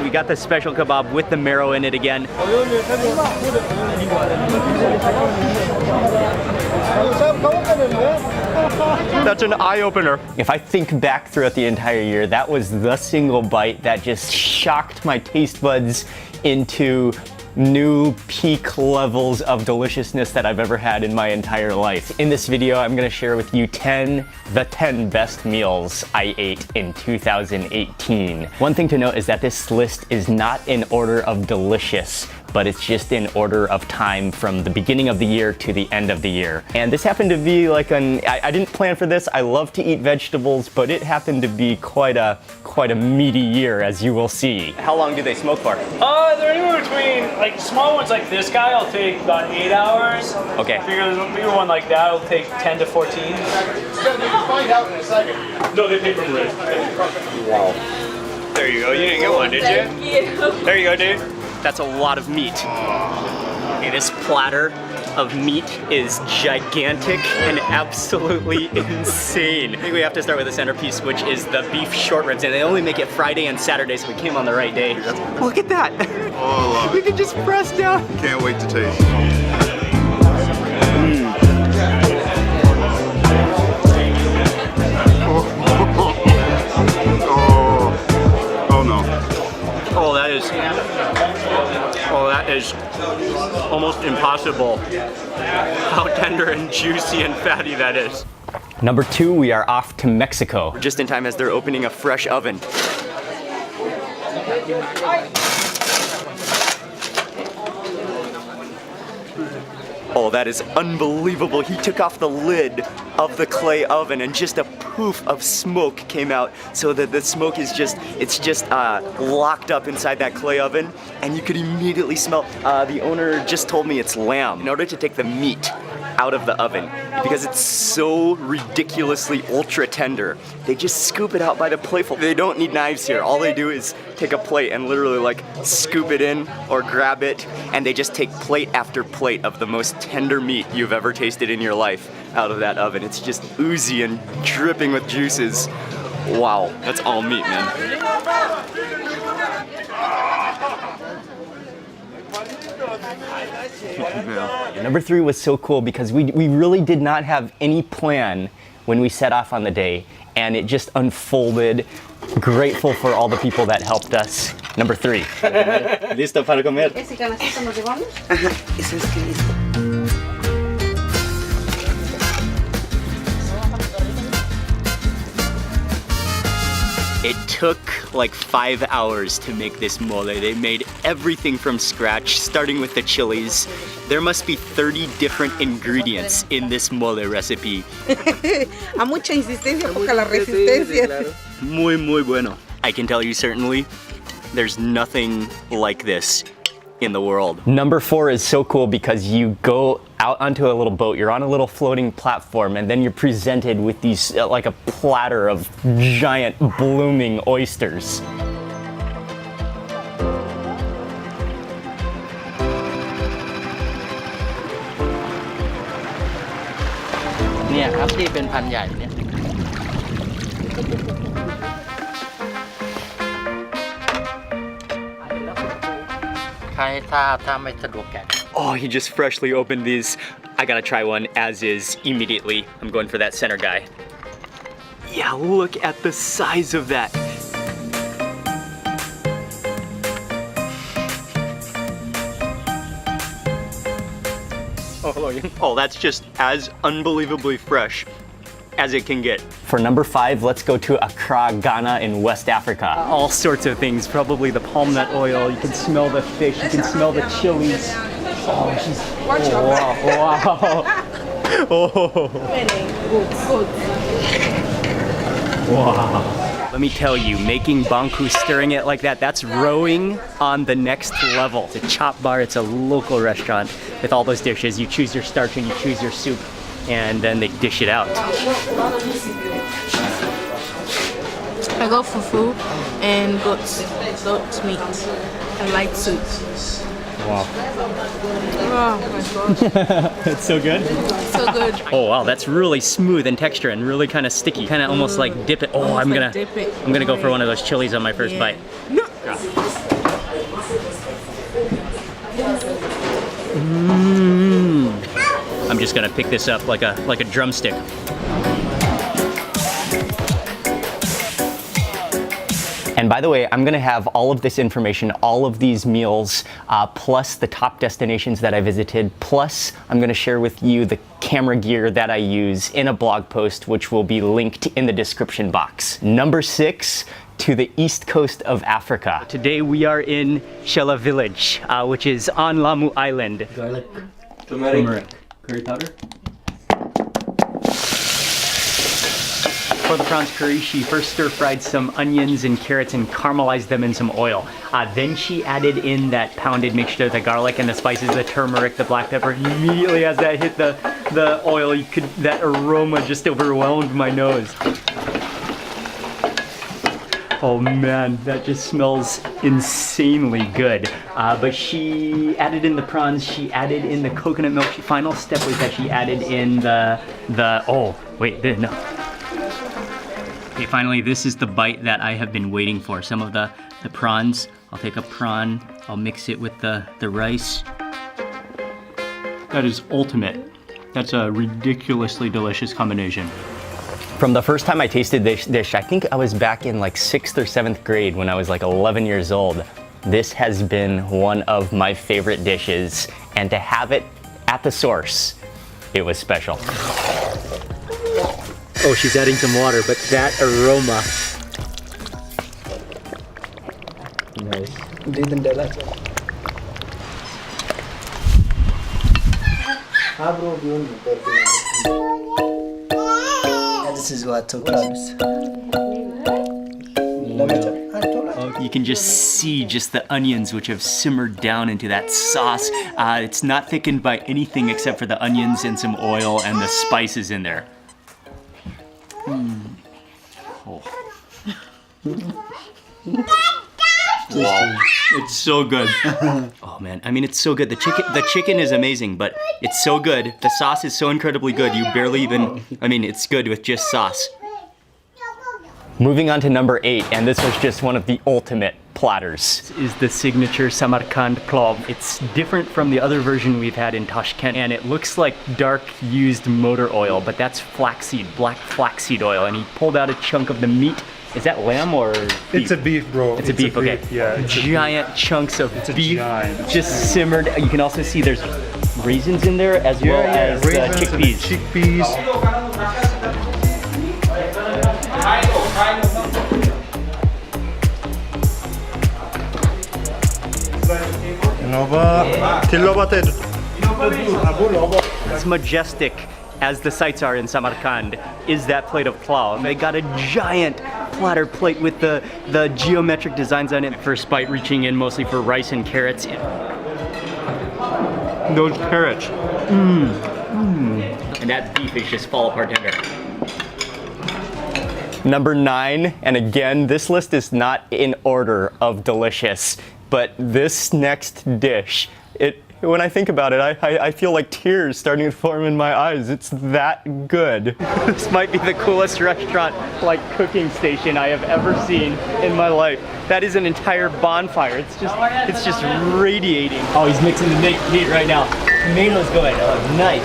We got the special kebab with the marrow in it again. That's an eye-opener. If I think back throughout the entire year, that was the single bite that just shocked my taste buds into new peak levels of deliciousness that I've ever had in my entire life. In this video, I'm gonna share with you the 10 best meals I ate in 2018. One thing to note is that this list is not in order of delicious, but it's just in order of time from the beginning of the year to the end of the year. And this happened to be like I didn't plan for this. I love to eat vegetables, but it happened to be quite a meaty year, as you will see. How long do they smoke for? They're anywhere between, like small ones like this guy will take about 8 hours. Okay. Bigger one like that will take 10 to 14. Find out in a second. No, they pay from rate. Wow. There you go. You didn't get one, did you? Thank you. There you go, dude. That's a lot of meat. Okay, this platter of meat is gigantic and absolutely insane. I think we have to start with the centerpiece, which is the beef short ribs, and they only make it Friday and Saturday, so we came on the right day. Look at that. Oh, we can just press down. Can't wait to taste. Oh no. Oh, that is almost impossible how tender and juicy and fatty that is. Number 2, we are off to Mexico. Just in time as they're opening a fresh oven. Oh, that is unbelievable. He took off the lid of the clay oven and just a poof of smoke came out, so that the smoke is just locked up inside that clay oven, and you could immediately smell. The owner just told me it's lamb. In order to take the meat out of the oven, because it's so ridiculously ultra tender, they just scoop it out by the plateful. They don't need knives here. All they do is take a plate and literally like scoop it in or grab it, and they just take plate after plate of the most tender meat you've ever tasted in your life out of that oven. It's just oozy and dripping with juices. Wow, that's all meat, man. Yeah. Number 3 was so cool because we really did not have any plan when we set off on the day, and it just unfolded. Grateful for all the people that helped us. Number 3. ¿Listo para comer? ¿Ese canastito nos llevamos? Eso es que listo. It took like 5 hours to make this mole. They made everything from scratch, starting with the chilies. There must be 30 different ingredients in this mole recipe. A mucha insistencia, poca la resistencia. Muy, muy bueno. I can tell you certainly, there's nothing like this in the world. Number 4 is so cool because you go out onto a little boat, you're on a little floating platform, and then you're presented with these, like a platter of giant blooming oysters.เนี่ยครับที่เป็นพันธุ์ใหญ่เนี่ย Oh, he just freshly opened these. I gotta try one as is immediately. I'm going for that center guy. Yeah, look at the size of that. Oh, that's just as unbelievably fresh as it can get. For number 5, let's go to Accra, Ghana in West Africa. All sorts of things, probably the palm nut oil. You can smell the fish, you can smell the chilies. Oh, she's, wow. Oh. Wow. Let me tell you, making banku, stirring it like that, that's rowing on the next level. It's a chop bar, it's a local restaurant with all those dishes. You choose your starch and you choose your soup, and then they dish it out. I got fufu and goat meat. I like soup. Wow. Oh my gosh. It's so good? So good. Oh wow, that's really smooth in texture and really kind of sticky. Kind of almost like dip it. Oh, I'm gonna go for one of those chilies on my first bite. No. extra. I'm just gonna pick this up like a drumstick. And by the way, I'm gonna have all of this information, all of these meals, plus the top destinations that I visited, plus I'm gonna share with you the camera gear that I use in a blog post, which will be linked in the description box. Number 6, to the east coast of Africa. Today we are in Shella village, which is on Lamu Island. Garlic, turmeric, curry powder. For the prawns curry, she first stir-fried some onions and carrots and caramelized them in some oil. Then she added in that pounded mixture, the garlic and the spices, the turmeric, the black pepper. Immediately as that hit the oil, that aroma just overwhelmed my nose. Oh man, that just smells insanely good. But she added in the prawns, she added in the coconut milk. Final step was that she added in no. Okay, finally, this is the bite that I have been waiting for. Some of the prawns. I'll take a prawn, I'll mix it with the rice. That is ultimate. That's a ridiculously delicious combination. From the first time I tasted this dish, I think I was back in like 6th or 7th grade when I was like 11 years old. This has been one of my favorite dishes, and to have it at the source, it was special. Oh, she's adding some water, but that aroma. Nice. This is what took us. Oh, you can just see just the onions which have simmered down into that sauce. It's not thickened by anything except for the onions and some oil and the spices in there. Oh. Wow. It's so good. Oh man, I mean it's so good. The chicken is amazing, but it's so good. The sauce is so incredibly good. You barely even, I mean it's good with just sauce. Moving on to number 8, and this was just one of the ultimate platters. This is the signature Samarkand plow. It's different from the other version we've had in Tashkent, and it looks like dark used motor oil, but that's flaxseed, black flaxseed oil, and he pulled out a chunk of the meat. Is that lamb or beef? It's a beef, bro. It's a beef, okay. Yeah. Giant chunks of beef giant. just simmered. You can also see there's raisins in there as well as chickpeas. Chickpeas. As majestic as the sights are in Samarkand is that plate of plow. They got a giant platter plate with the geometric designs on it. First bite reaching in mostly for rice and carrots. Those carrots. And that beef is just fall apart tender. Number 9, and again, this list is not in order of delicious, but this next dish, when I think about it, I feel like tears starting to form in my eyes. It's that good. This might be the coolest restaurant, like cooking station I have ever seen in my life. That is an entire bonfire. It's just radiating. Oh, he's mixing the meat right now. Tomatoes going. Oh, nice.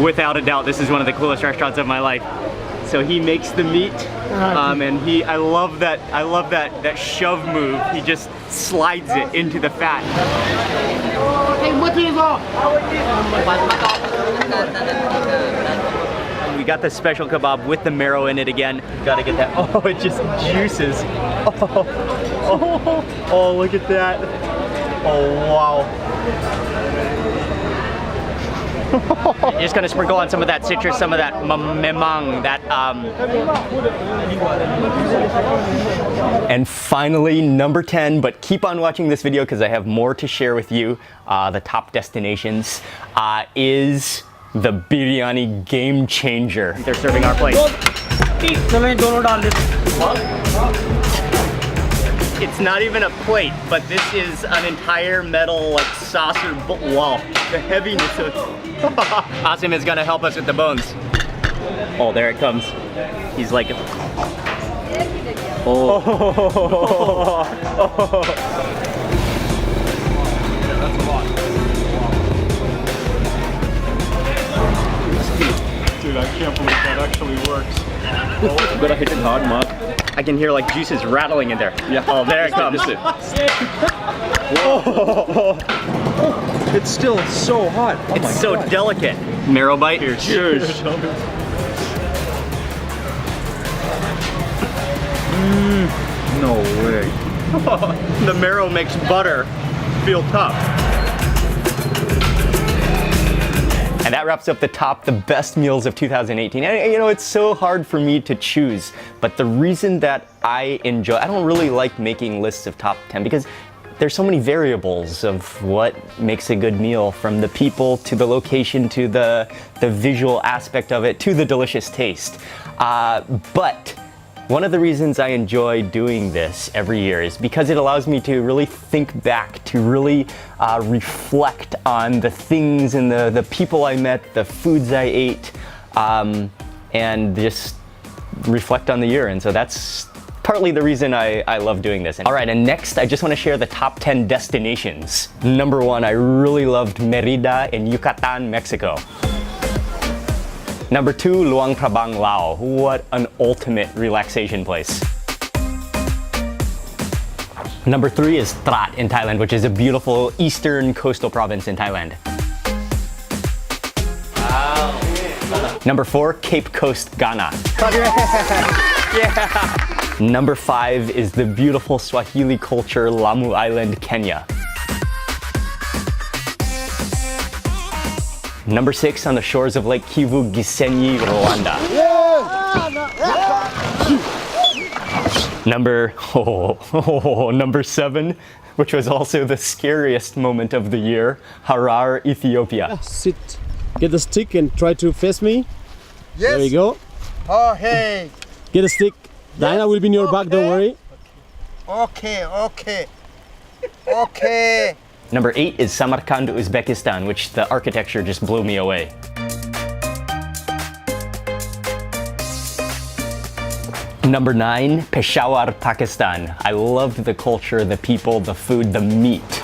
Without a doubt, this is one of the coolest restaurants of my life. So he makes the meat, and I love that shove move. He just slides it into the fat. We got the special kebab with the marrow in it again. Gotta get that. Oh, it just juices. Oh, look at that. Oh, wow. Just gonna sprinkle on some of that citrus, some of that memang, that And finally, number 10, but keep on watching this video because I have more to share with you. The top destinations is the biryani game changer. They're serving our plate. It's not even a plate, but this is an entire metal like saucer. Wow, the heaviness of it. Asim is gonna help us with the bones. Oh, there it comes. He's like, oh. Dude, I can't believe that actually works. Gotta hit it hard, Mark. I can hear like juices rattling in there. Yeah. Oh, there it comes. It's still so hot. Oh It's so delicate. Marrow bite. Here, cheers. No way. The marrow makes butter feel tough. And that wraps up the best meals of 2018. And you know, it's so hard for me to choose, but the reason that I don't really like making lists of top 10 because there's so many variables of what makes a good meal, from the people to the location to the visual aspect of it to the delicious taste. But one of the reasons I enjoy doing this every year is because it allows me to really think back, to really reflect on the things and the people I met, the foods I ate, and just reflect on the year. And so that's partly the reason I love doing this. All right, and next I just want to share the top 10 destinations. Number 1, I really loved Mérida in Yucatan, Mexico. Number 2, Luang Prabang, Laos. What an ultimate relaxation place. Number 3 is Trat in Thailand, which is a beautiful eastern coastal province in Thailand. Wow. Number 4, Cape Coast, Ghana. Yeah. Number 5 is the beautiful Swahili culture, Lamu Island, Kenya. Number 6, on the shores of Lake Kivu, Gisenyi, Rwanda. Number 7, which was also the scariest moment of the year, Harar, Ethiopia. Sit, get the stick and try to face me. Yes. There you go. Oh, hey. Get a stick. Diana will be in your back, don't worry. Okay. Okay. Number 8 is Samarkand, Uzbekistan, which the architecture just blew me away. Number 9, Peshawar, Pakistan. I loved the culture, the people, the food, the meat.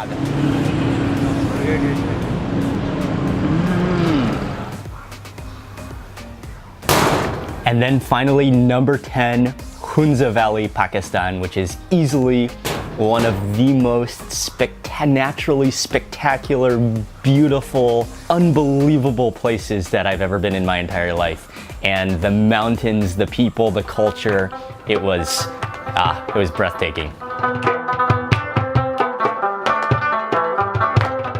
And then finally, number 10, Hunza Valley, Pakistan, which is easily one of the most naturally spectacular, beautiful, unbelievable places that I've ever been in my entire life. And the mountains, the people, the culture, it was breathtaking.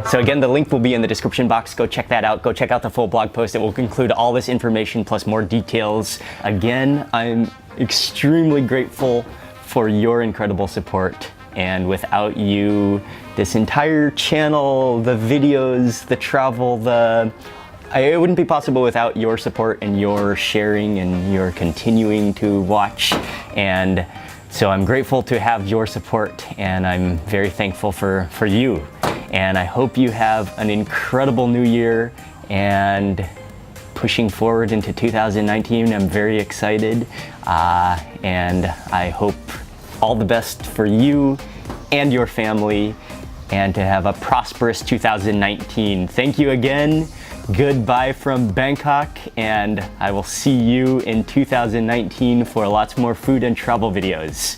So again, the link will be in the description box. Go check that out. Go check out the full blog post. It will include all this information plus more details. Again, I'm extremely grateful for your incredible support. And without you, this entire channel, the videos, the travel, it wouldn't be possible without your support and your sharing and your continuing to watch. And so I'm grateful to have your support, and I'm very thankful for you. And I hope you have an incredible new year, and pushing forward into 2019, I'm very excited. And I hope all the best for you and your family, and to have a prosperous 2019. Thank you again. Goodbye from Bangkok, and I will see you in 2019 for lots more food and travel videos.